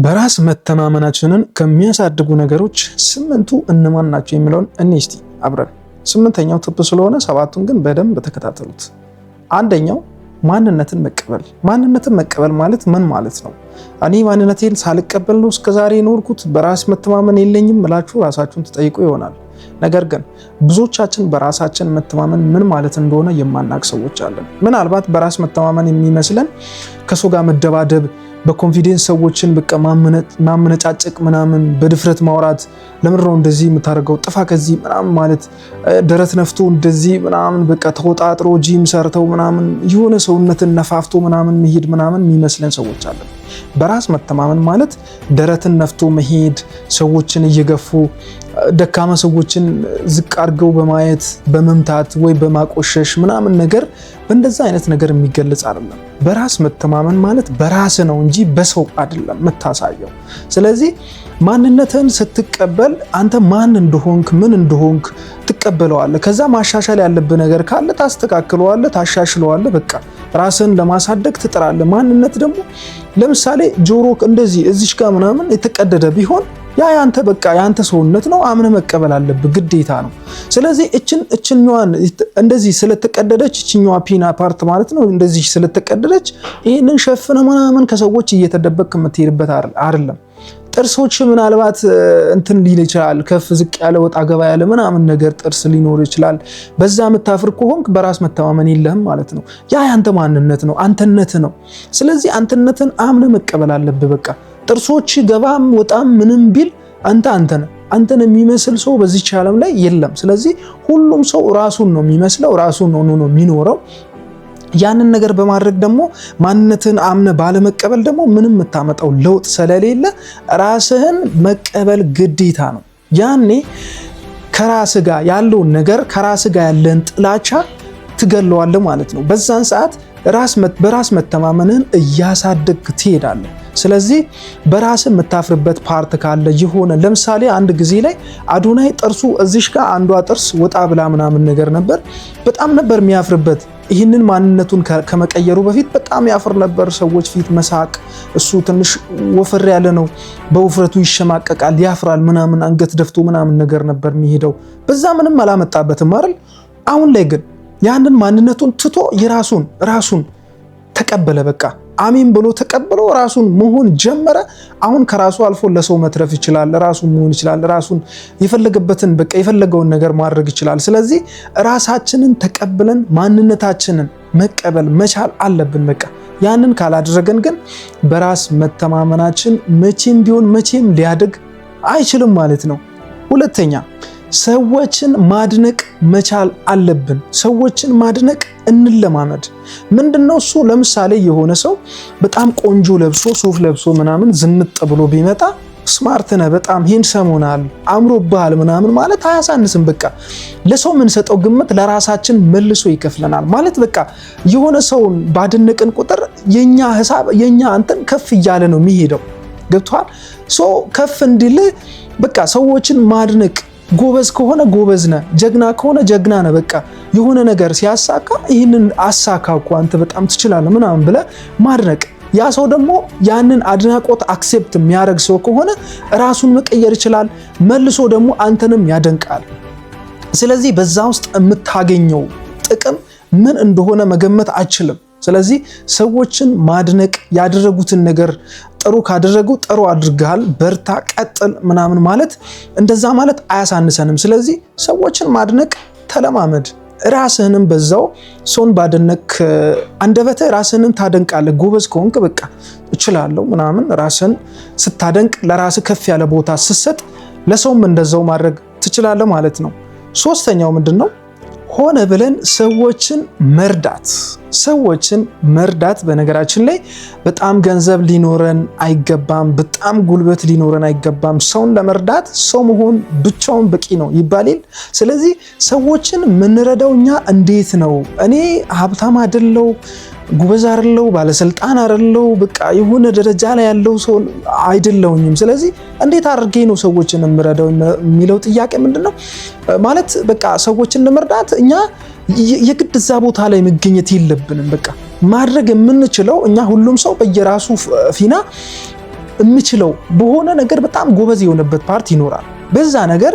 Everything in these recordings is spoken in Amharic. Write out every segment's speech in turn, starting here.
በራስ መተማመናችንን ከሚያሳድጉ ነገሮች 8ቱ እነማን ናቸው የሚለውን እስቲ አብረን። 8ኛው ቲፕ ስለሆነ 7ቱን ግን በደንብ ተከታተሉት። አንደኛው ማንነትን መቀበል። ማንነትን መቀበል ማለት ምን ማለት ነው? እኔ ማንነቴን ሳልቀበል ነው እስከዛሬ የኖርኩት፣ በራስ መተማመን የለኝም እላችሁ ራሳችሁን ትጠይቁ ይሆናል። ነገር ግን ብዙዎቻችን በራሳችን መተማመን ምን ማለት እንደሆነ የማናውቅ ሰዎች አለን። ምናልባት በራስ መተማመን የሚመስለን ከሰው ጋር መደባደብ፣ በኮንፊደንስ ሰዎችን በቃ ማመነጫጨቅ ምናምን፣ በድፍረት ማውራት፣ ለምንድነው እንደዚህ የምታደርገው ጥፋ ከዚህ ምናምን ማለት፣ ደረት ነፍቶ እንደዚህ ምናምን በቃ ተወጣጥሮ ጂም ሰርተው ምናምን የሆነ ሰውነትን ነፋፍቶ ምናምን መሄድ ምናምን የሚመስለን ሰዎች አለን። በራስ መተማመን ማለት ደረትን ነፍቶ መሄድ፣ ሰዎችን እየገፉ ደካማ ሰዎችን ዝቅ አድርገው በማየት በመምታት ወይ በማቆሸሽ ምናምን ነገር፣ በእንደዛ አይነት ነገር የሚገለጽ አይደለም። በራስ መተማመን ማለት በራስ ነው እንጂ በሰው አይደለም የምታሳየው። ስለዚህ ማንነትን ስትቀበል አንተ ማን እንደሆንክ ምን እንደሆንክ ትቀበለዋለህ። ከዛ ማሻሻል ያለብህ ነገር ካለ ታስተካክለዋለህ፣ ታሻሽለዋለህ። በቃ ራስን ለማሳደግ ትጥራለህ። ማንነት ደግሞ ለምሳሌ ጆሮ እንደዚህ እዚሽ ጋር ምናምን የተቀደደ ቢሆን ያ ያንተ በቃ ያንተ ሰውነት ነው፣ አምነህ መቀበል አለብህ፣ ግዴታ ነው። ስለዚህ እችኛዋን እንደዚህ ስለተቀደደች እችኛዋ ፒና ፓርት ማለት ነው እንደዚህ ስለተቀደደች ይሄንን ሸፍነ ምናምን ከሰዎች እየተደበቅክ የምትሄድበት አይደለም። ጥርሶች ምናልባት እንትን ሊል ይችላል፣ ከፍ ዝቅ ያለ ወጣ ገባ ያለ ምናምን ነገር ጥርስ ሊኖር ይችላል። በዛ የምታፍር ከሆንክ በራስ መተማመን የለህም ማለት ነው። ያ ያንተ ማንነት ነው፣ አንተነት ነው። ስለዚህ አንተነትን አምነህ መቀበል አለብህ። በቃ ጥርሶች ገባም ወጣም ምንም ቢል አንተ ነህ። አንተን የሚመስል ሰው በዚህ ዓለም ላይ የለም። ስለዚህ ሁሉም ሰው ራሱን ነው የሚመስለው፣ ራሱን ነው የሚኖረው። ያንን ነገር በማድረግ ደግሞ ማንነትን አምነ ባለመቀበል ደግሞ ምንም የምታመጣው ለውጥ ስለሌለ ራስህን መቀበል ግዴታ ነው። ያኔ ከራስህ ጋር ያለውን ነገር ከራስህ ጋር ያለን ጥላቻ ትገለዋለህ ማለት ነው። በዛን ሰዓት በራስ መተማመንን እያሳደግ ትሄዳለህ። ስለዚህ በራስ የምታፍርበት ፓርት ካለ የሆነ ለምሳሌ አንድ ጊዜ ላይ አዶናይ ጥርሱ እዚሽ ጋር አንዷ ጥርስ ወጣ ብላ ምናምን ነገር ነበር። በጣም ነበር የሚያፍርበት። ይህንን ማንነቱን ከመቀየሩ በፊት በጣም ያፍር ነበር፣ ሰዎች ፊት መሳቅ። እሱ ትንሽ ወፈር ያለ ነው፣ በውፍረቱ ይሸማቀቃል፣ ያፍራል ምናምን፣ አንገት ደፍቶ ምናምን ነገር ነበር የሚሄደው። በዛ ምንም አላመጣበትም አይደል? አሁን ላይ ግን ያንን ማንነቱን ትቶ ራሱን ተቀበለ። በቃ አሜን ብሎ ተቀብሎ ራሱን መሆን ጀመረ። አሁን ከራሱ አልፎ ለሰው መትረፍ ይችላል፣ ራሱን መሆን ይችላል፣ ራሱን የፈለገበትን በቃ የፈለገውን ነገር ማድረግ ይችላል። ስለዚህ ራሳችንን ተቀብለን ማንነታችንን መቀበል መቻል አለብን። በቃ ያንን ካላደረገን ግን በራስ መተማመናችን መቼም ቢሆን መቼም ሊያድግ አይችልም ማለት ነው። ሁለተኛ ሰዎችን ማድነቅ መቻል አለብን። ሰዎችን ማድነቅ እንለማመድ። ምንድነው እሱ? ለምሳሌ የሆነ ሰው በጣም ቆንጆ ለብሶ ሱፍ ለብሶ ምናምን ዝንጥ ብሎ ቢመጣ ስማርት ነህ፣ በጣም ሄንሰም ሆናል፣ አምሮብሃል ምናምን ማለት አያሳንስም። በቃ ለሰው የምንሰጠው ግምት ለራሳችን መልሶ ይከፍለናል ማለት በቃ የሆነ ሰውን ባደነቅን ቁጥር የኛ ሐሳብ የኛ አንተን ከፍ እያለ ነው የሚሄደው። ገብቷል? ከፍ እንዲል በቃ ሰዎችን ማድነቅ። ጎበዝ ከሆነ ጎበዝ ነህ፣ ጀግና ከሆነ ጀግና ነህ። በቃ የሆነ ነገር ሲያሳካ ይህንን አሳካኩ አንተ በጣም ትችላለህ ምናምን ብለህ ማድነቅ። ያ ሰው ደግሞ ያንን አድናቆት አክሴፕት የሚያደርግ ሰው ከሆነ ራሱን መቀየር ይችላል፣ መልሶ ደግሞ አንተንም ያደንቃል። ስለዚህ በዛ ውስጥ የምታገኘው ጥቅም ምን እንደሆነ መገመት አይችልም። ስለዚህ ሰዎችን ማድነቅ፣ ያደረጉትን ነገር ጥሩ ካደረጉ ጥሩ አድርገሃል፣ በርታ፣ ቀጥል ምናምን ማለት እንደዛ ማለት አያሳንሰንም። ስለዚህ ሰዎችን ማድነቅ ተለማመድ። ራስህንም በዛው ሰውን ባደነቅ አንደበትህ ራስህንም ታደንቃለህ። ጎበዝ ከሆንክ በቃ እችላለሁ ምናምን ራስህን ስታደንቅ፣ ለራስህ ከፍ ያለ ቦታ ስትሰጥ ለሰውም እንደዛው ማድረግ ትችላለህ ማለት ነው። ሶስተኛው ምንድነው? ሆነ ብለን ሰዎችን መርዳት። በነገራችን ላይ በጣም ገንዘብ ሊኖረን አይገባም፣ በጣም ጉልበት ሊኖረን አይገባም። ሰውን ለመርዳት ሰው መሆን ብቻውን በቂ ነው ይባላል። ስለዚህ ሰዎችን የምንረዳው እኛ እንዴት ነው? እኔ ሀብታም አይደለው፣ ጉበዝ አይደለው፣ ባለስልጣን አይደለው፣ በቃ የሆነ ደረጃ ላይ ያለው ሰው አይደለውኝም። ስለዚህ እንዴት አድርጌ ነው ሰዎችን የምረዳው የሚለው ጥያቄ ምንድነው? ማለት በቃ ሰዎችን ለመርዳት እኛ የግድ እዛ ቦታ ላይ መገኘት የለብንም። በቃ ማድረግ የምንችለው እኛ ሁሉም ሰው በየራሱ ፊና የሚችለው በሆነ ነገር በጣም ጎበዝ የሆነበት ፓርት ይኖራል። በዛ ነገር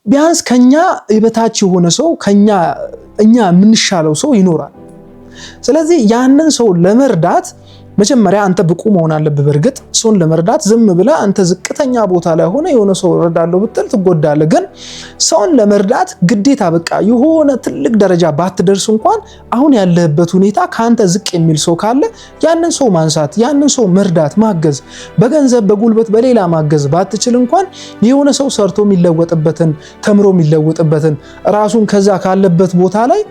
ቢያንስ ከኛ የበታች የሆነ ሰው እኛ የምንሻለው ሰው ይኖራል። ስለዚህ ያንን ሰው ለመርዳት መጀመሪያ አንተ ብቁ መሆን አለብህ። በእርግጥ ሰውን ለመርዳት ዝም ብለህ አንተ ዝቅተኛ ቦታ ላይ ሆነ የሆነ ሰው እረዳለሁ ብትል ትጎዳለህ። ግን ሰውን ለመርዳት ግዴታ በቃ የሆነ ትልቅ ደረጃ ባትደርስ እንኳን አሁን ያለህበት ሁኔታ ካንተ ዝቅ የሚል ሰው ካለ ያንን ሰው ማንሳት፣ ያንን ሰው መርዳት፣ ማገዝ፣ በገንዘብ በጉልበት በሌላ ማገዝ ባትችል እንኳን የሆነ ሰው ሰርቶ የሚለወጥበትን ተምሮ የሚለወጥበትን ራሱን ከዛ ካለበት ቦታ ላይ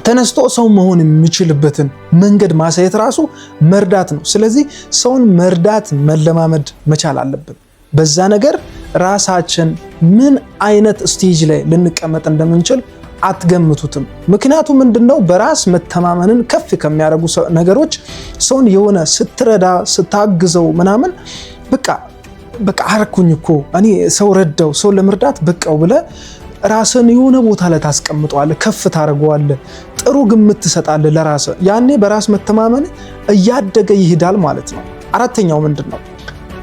ተነስቶ ሰው መሆን የሚችልበትን መንገድ ማሳየት ራሱ መርዳት ነው። ስለዚህ ሰውን መርዳት መለማመድ መቻል አለብን። በዛ ነገር ራሳችን ምን አይነት ስቴጅ ላይ ልንቀመጥ እንደምንችል አትገምቱትም። ምክንያቱም ምንድነው በራስ መተማመንን ከፍ ከሚያደርጉ ነገሮች ሰውን የሆነ ስትረዳ ስታግዘው ምናምን በቃ አረኩኝ እኮ እኔ ሰው ረዳው ሰው ለመርዳት በቃው ብለ ራስን የሆነ ቦታ ላይ ታስቀምጠዋለህ፣ ከፍ ታደርገዋለህ፣ ጥሩ ግምት ትሰጣለህ ለራስህ። ያኔ በራስ መተማመን እያደገ ይሄዳል ማለት ነው። አራተኛው ምንድነው?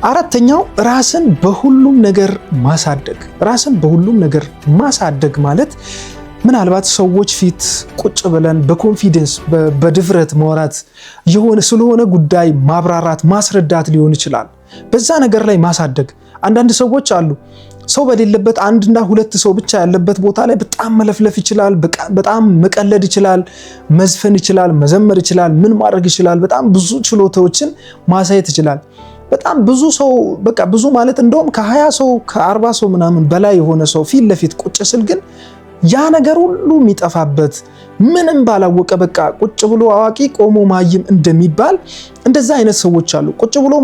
አራተኛው ራስን በሁሉም ነገር ማሳደግ። ራስን በሁሉም ነገር ማሳደግ ማለት ምናልባት ሰዎች ፊት ቁጭ ብለን በኮንፊደንስ በድፍረት ማውራት፣ ስለሆነ ጉዳይ ማብራራት፣ ማስረዳት ሊሆን ይችላል። በዛ ነገር ላይ ማሳደግ። አንዳንድ ሰዎች አሉ ሰው በሌለበት አንድና ሁለት ሰው ብቻ ያለበት ቦታ ላይ በጣም መለፍለፍ ይችላል፣ በጣም መቀለድ ይችላል፣ መዝፈን ይችላል፣ መዘመር ይችላል፣ ምን ማድረግ ይችላል፣ በጣም ብዙ ችሎታዎችን ማሳየት ይችላል። በጣም ብዙ ሰው ብዙ ማለት እንደውም ከ20 ሰው ከ40 ሰው ምናምን በላይ የሆነ ሰው ፊት ለፊት ቁጭ ስል ግን ያ ነገር ሁሉ የሚጠፋበት ምንም ባላወቀ ቁጭ ብሎ አዋቂ ቆሞ መሃይም እንደሚባል እንደዛ አይነት ሰዎች አሉ። ቁጭ ብሎ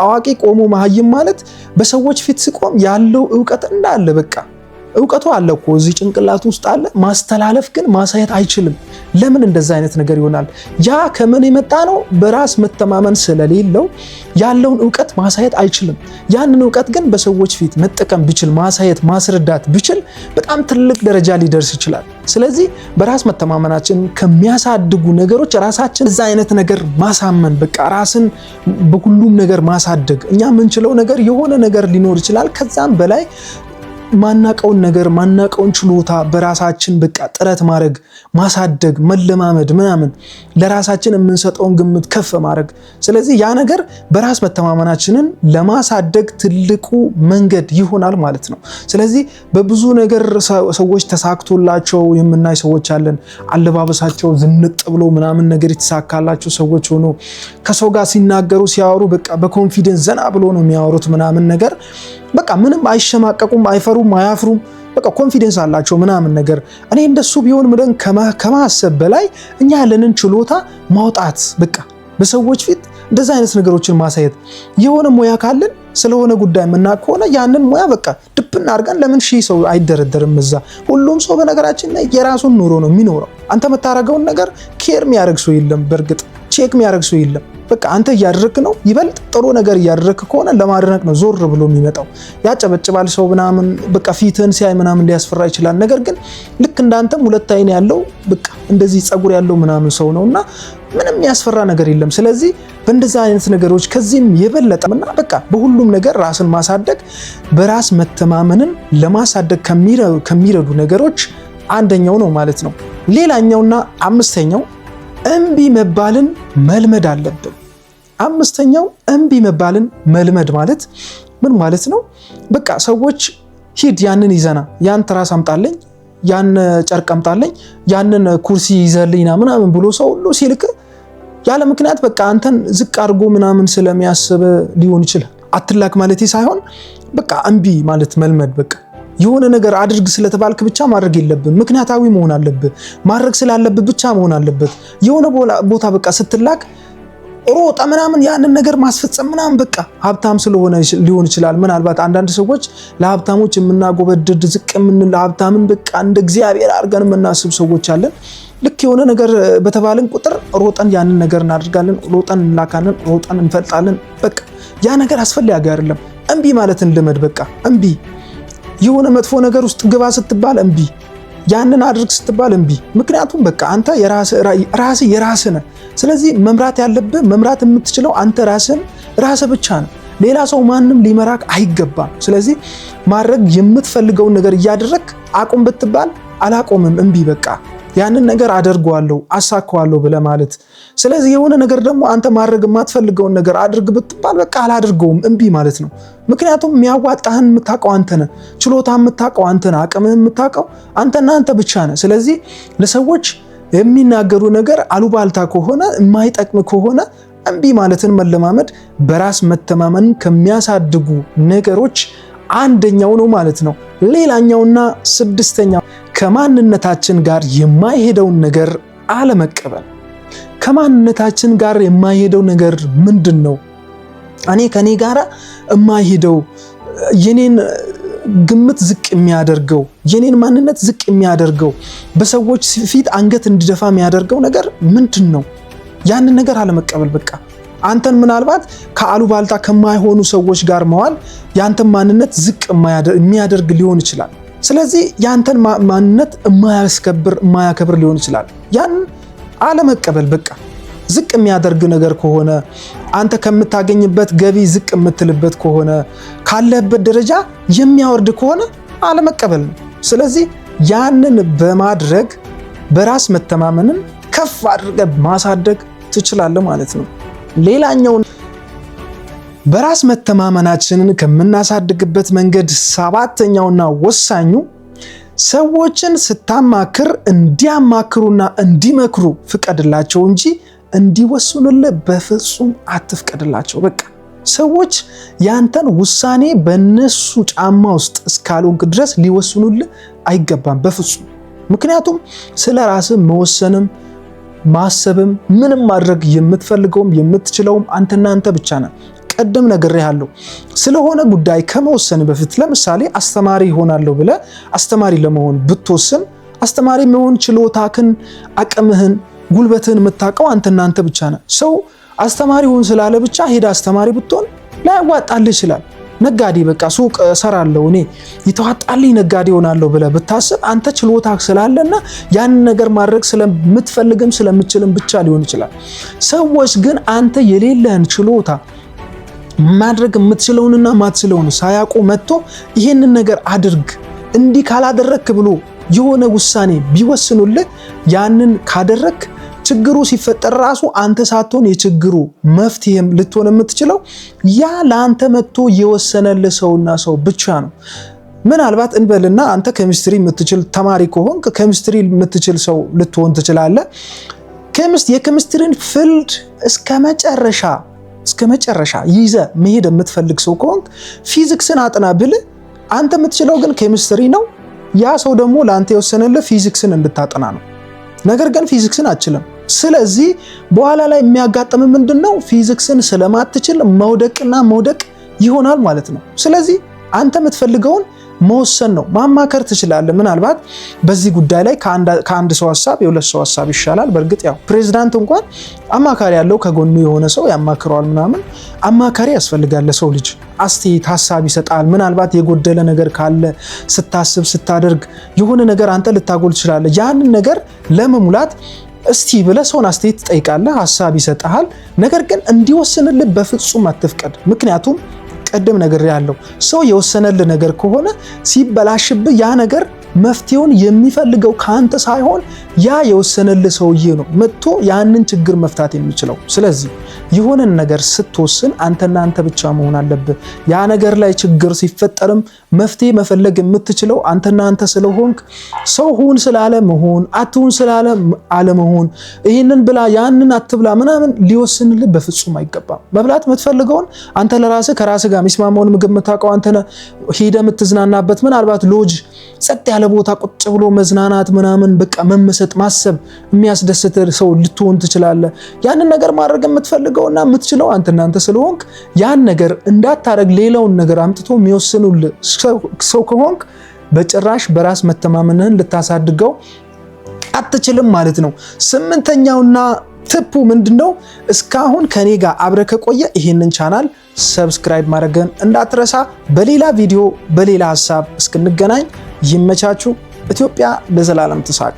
አዋቂ ቆሞ መሃይም ማለት በሰዎች ፊት ሲቆም ያለው ዕውቀት እንዳለ ዕውቀቱ አለ እኮ እዚህ ጭንቅላቱ ውስጥ አለ፣ ማስተላለፍ ግን ማሳየት አይችልም። ለምን እንደዛ አይነት ነገር ይሆናል? ያ ከምን የመጣ ነው? በራስ መተማመን ስለሌለው ያለውን ዕውቀት ማሳየት አይችልም። ያንን ዕውቀት ግን በሰዎች ፊት መጠቀም ቢችል፣ ማሳየት ማስረዳት ቢችል በጣም ትልቅ ደረጃ ሊደርስ ይችላል። ስለዚህ በራስ መተማመናችን ከሚያሳድጉ ነገሮች ራሳችን እዛ አይነት ነገር ማሳመን፣ ራስን በሁሉም ነገር ማሳደግ። እኛ የምንችለው ነገር የሆነ ነገር ሊኖር ይችላል። ከዛም በላይ ማናቀውን ነገር ማናቀውን ችሎታ በራሳችን ጥረት ማድረግ፣ ማሳደግ፣ መለማመድ ምናምን ለራሳችን የምንሰጠውን ግምት ከፍ ማድረግ። ስለዚህ ያ ነገር በራስ መተማመናችንን ለማሳደግ ትልቁ መንገድ ይሆናል ማለት ነው። ስለዚህ በብዙ ነገር ሰዎች ተሳክቶላቸው የምናይ ሰዎች አለን። አለባበሳቸው ዝንጥ ብሎ ምናምን ነገር የተሳካላቸው ሰዎች ሆኖ ከሰው ጋር ሲናገሩ ሲያወሩ በኮንፊደንስ ዘና ብሎ ነው የሚያወሩት ምናምን ነገር ምንም አይሸማቀቁም፣ አይፈሩም፣ አያፍሩም። ኮንፊደንስ አላቸው ምናምን ነገር። እኔ እንደሱ ቢሆን ምለን ከማሰብ በላይ እኛ ያለንን ችሎታ ማውጣት በሰዎች ፊት እንደዛ አይነት ነገሮችን ማሳየት። የሆነ ሙያ ካለን ስለሆነ ጉዳይ የምናውቅ ከሆነ ያንን ሙያ ድብና አድርገን ለምን ሺህ ሰው አይደረደርም እዛ። ሁሉም ሰው በነገራችን ላይ የራሱን ኑሮ ነው የሚኖረው። አንተ የምታረገውን ነገር ኬር የሚያደርግ ሰው የለም፣ በእርግጥ ቼክ የሚያደርግ ሰው የለም። አንተ እያደረክ ነው። ይበልጥ ጥሩ ነገር እያደረክ ከሆነ ለማድረግ ነው ዞር ብሎ የሚመጣው። ያጨበጭባል ሰው ምናምን ፊትህን ሲያይ ምናምን ሊያስፈራ ይችላል። ነገር ግን ልክ እንዳንተም ሁለት አይን ያለው እንደዚህ ጸጉር ያለው ምናምን ሰው ነውና ምንም ያስፈራ ነገር የለም። ስለዚህ በእንደዛ አይነት ነገሮች ከዚህም የበለጠና በሁሉም ነገር ራስን ማሳደግ በራስ መተማመንን ለማሳደግ ከሚረዱ ነገሮች አንደኛው ነው ማለት ነው። ሌላኛውና አምስተኛው እምቢ መባልን መልመድ አለብን። አምስተኛው እምቢ መባልን መልመድ ማለት ምን ማለት ነው? ሰዎች ሂድ ያንን ይዘና ያን ትራስ አምጣልኝ፣ ያን ጨርቅ አምጣልኝ፣ ያንን ኩርሲ ይዘልኝና ምናምን ብሎ ሰው ሁሉ ሲልክ ያለ ምክንያት አንተን ዝቅ አድርጎ ምናምን ስለሚያስብ ሊሆን ይችላል። አትላክ ማለቴ ሳይሆን እምቢ ማለት መልመድ የሆነ ነገር አድርግ ስለተባልክ ብቻ ማድረግ የለብን። ምክንያታዊ መሆን አለብህ። ማድረግ ስላለብህ ብቻ መሆን አለበት። የሆነ ቦታ ስትላክ ሮጣ ምናምን ያንን ነገር ማስፈጸም ምናምን ሀብታም ስለሆነ ሊሆን ይችላል። ምናልባት አንዳንድ ሰዎች ለሀብታሞች የምናጎበድድ ዝቅ የምንል ለሀብታምን እንደ እግዚአብሔር አድርገን የምናስብ ሰዎች አለን። ልክ የሆነ ነገር በተባለን ቁጥር ሮጠን ያንን ነገር እናደርጋለን፣ ሮጠን እንላካለን፣ ሮጠን እንፈልጣለን። ያ ነገር አስፈላጊ አይደለም። እምቢ ማለትን ልመድ። እምቢ የሆነ መጥፎ ነገር ውስጥ ግባ ስትባል እምቢ፣ ያንን አድርግ ስትባል እምቢ። ምክንያቱም በቃ አንተ የራስህ ነህ። ስለዚህ መምራት ያለብህ መምራት የምትችለው አንተ ራስህ ብቻ ነው። ሌላ ሰው ማንም ሊመራክ አይገባም። ስለዚህ ማድረግ የምትፈልገውን ነገር እያደረክ አቁም ብትባል አላቆምም፣ እምቢ በቃ ያንን ነገር አደርገዋለሁ አሳካዋለሁ ብለህ ማለት። ስለዚህ የሆነ ነገር ደግሞ አንተ ማድረግ የማትፈልገውን ነገር አድርግ ብትባል በቃ አላደርገውም እምቢ ማለት ነው። ምክንያቱም የሚያዋጣህን የምታውቀው አንተ ነህ፣ ችሎታ የምታውቀው አንተ ነህ፣ አቅምህን የምታውቀው አንተና አንተ ብቻ ነህ። ስለዚህ ለሰዎች የሚናገሩ ነገር አሉባልታ ከሆነ የማይጠቅም ከሆነ እምቢ ማለትን መለማመድ በራስ መተማመን ከሚያሳድጉ ነገሮች አንደኛው ነው ማለት ነው። ሌላኛውና ስድስተኛው ከማንነታችን ጋር የማይሄደውን ነገር አለመቀበል። ከማንነታችን ጋር የማይሄደው ነገር ምንድን ነው? ከኔ ጋር የማይሄደው የኔን ግምት ዝቅ የሚያደርገው የኔን ማንነት ዝቅ የሚያደርገው በሰዎች ፊት አንገት እንዲደፋ የሚያደርገው ነገር ምንድን ነው? ያንን ነገር አለመቀበል። በቃ አንተን ምናልባት ከአሉባልታ ከማይሆኑ ሰዎች ጋር መዋል ያንተን ማንነት ዝቅ የሚያደርግ ሊሆን ይችላል። ስለዚህ ያንተን ማንነት የማያከብር ሊሆን ይችላል። ያን አለመቀበል በቃ ዝቅ የሚያደርግ ነገር ከሆነ አንተ ከምታገኝበት ገቢ ዝቅ የምትልበት ከሆነ ካለህበት ደረጃ የሚያወርድ ከሆነ አለመቀበል ነው። ስለዚህ ያንን በማድረግ በራስ መተማመንን ከፍ አድርገህ ማሳደግ ትችላለህ ማለት ነው። ሌላኛው በራስ መተማመናችንን ከምናሳድግበት መንገድ ሰባተኛውና ወሳኙ ሰዎችን ስታማክር እንዲያማክሩና እንዲመክሩ ፍቀድላቸው እንጂ እንዲወስኑልህ በፍጹም አትፍቀድላቸው። በቃ ሰዎች ያንተን ውሳኔ በነሱ ጫማ ውስጥ እስካልሆንክ ድረስ ሊወስኑልህ አይገባም በፍጹም። ምክንያቱም ስለ ራስህ መወሰንም ማሰብም ምንም ማድረግ የምትፈልገውም የምትችለውም አንተና አንተ ብቻ ነህ። ቀደም ነግሬሃለሁ። ስለሆነ ጉዳይ ከመወሰን በፊት ለምሳሌ አስተማሪ ይሆናለሁ ብለህ አስተማሪ ለመሆን ብትወስን አስተማሪ መሆን ችሎታክን፣ አቅምህን፣ ጉልበትህን የምታውቀው አንተና አንተ ብቻ ነህ። ሰው አስተማሪ ሁን ስላለ ብቻ ሄደ አስተማሪ ብትሆን ላያዋጣልህ ይችላል። ነጋዴ በቃ ሱቅ እሰራለሁ እኔ የተዋጣልኝ ነጋዴ ሆናለሁ ብለህ ብታስብ አንተ ችሎታ ስላለና ያንን ነገር ማድረግ ስለምትፈልግም ስለምችልም ብቻ ሊሆን ይችላል። ሰዎች ግን አንተ የሌለህን ችሎታ ማድረግ የምትችለውንና ማትችለውን ሳያውቁ መጥቶ ይሄንን ነገር አድርግ እንዲህ ካላደረክ ብሎ የሆነ ውሳኔ ቢወስኑልህ ያንን ካደረክ ችግሩ ሲፈጠር ራሱ አንተ ሳትሆን የችግሩ መፍትሄም ልትሆን የምትችለው ያ ለአንተ መጥቶ የወሰነልህ ሰውና ሰው ብቻ ነው። ምናልባት እንበልና አንተ ኬሚስትሪ የምትችል ተማሪ ከሆንክ ኬሚስትሪ የምትችል ሰው ልትሆን ትችላለህ። የኬሚስትሪን ፊልድ እስከ መጨረሻ ይዘህ መሄድ የምትፈልግ ሰው ከሆንክ ፊዚክስን አጥና ብልህ አንተ የምትችለው ግን ኬሚስትሪ ነው። ያ ሰው ደግሞ ለአንተ የወሰነልህ ፊዚክስን እንድታጠና ነው። ነገር ግን ፊዚክስን አትችልም። ስለዚህ በኋላ ላይ የሚያጋጥም ምንድነው? ፊዚክስን ስለማትችል መውደቅ ይሆናል ማለት ነው። ስለዚህ አንተ የምትፈልገውን መወሰን ነው። ማማከር ትችላለህ። ምናልባት በዚህ ጉዳይ ላይ ከአንድ ሰው ሐሳብ የሁለት ሰው ሐሳብ ይሻላል። በእርግጥ ያው ፕሬዝዳንት እንኳን አማካሪ ያለው ከጎኑ የሆነ ሰው ያማክረዋል ምናምን። አማካሪ ያስፈልጋል። ለሰው ልጅ አስተያየት ሐሳብ ይሰጣል። ምናልባት የጎደለ ነገር ካለ ስታስብ ስታደርግ የሆነ ነገር አንተ ልታጎል ትችላለህ። ያንን ነገር ለመሙላት እስቲ ብለህ ሰውን አስተያየት ትጠይቃለህ፣ ሐሳብ ይሰጣል። ነገር ግን እንዲወስንልህ በፍጹም አትፍቀድ። ምክንያቱም ቀደም ነገር ያለው ሰው የወሰነልህ ነገር ከሆነ ሲበላሽብህ ያ ነገር መፍትሄውን የሚፈልገው ካንተ ሳይሆን ያ የወሰነልህ ሰውዬ ነው መጥቶ ያንን ችግር መፍታት የሚችለው። ስለዚህ የሆነን ነገር ስትወስን አንተና አንተ ብቻ መሆን አለብህ። ያ ነገር ላይ ችግር ሲፈጠርም መፍትሄ መፈለግ የምትችለው አንተና አንተ ስለሆንክ ሰው ሁን ስላለ መሆን አትሁን ስላለ አለመሆን ይሄንን ብላ ያንን አትብላ ምናምን ሊወስንልህ በፍጹም አይገባም። መብላት የምትፈልገውን አንተ ለራስህ ከራስህ ጋር የሚስማማውን ምግብ የምታውቀው አንተ ነህ። ሄደህ የምትዝናናበት ምናልባት ሎጅ ጸጥ ያለ ቦታ ቁጭ ብሎ መዝናናት ምናምን በቃ መመሰጥ ማሰብ የሚያስደስት ሰው ልትሆን ትችላለህ። ያንን ነገር ማድረግ የምትፈልገውና የምትችለው አንተና አንተ ስለሆንክ ያን ነገር እንዳታረግ ሌላውን ነገር አምጥቶ የሚወስኑልህ ሰው ከሆንክ በጭራሽ በራስ መተማመንህን ልታሳድገው አትችልም ማለት ነው። ስምንተኛውና ቲፑ ምንድነው? እስካሁን ከኔ ጋር አብረህ ከቆየ ይሄንን ቻናል ሰብስክራይብ ማድረግን እንዳትረሳ። በሌላ ቪዲዮ በሌላ ሐሳብ እስክንገናኝ ይመቻችሁ። ኢትዮጵያ ለዘላለም ትሳቅ።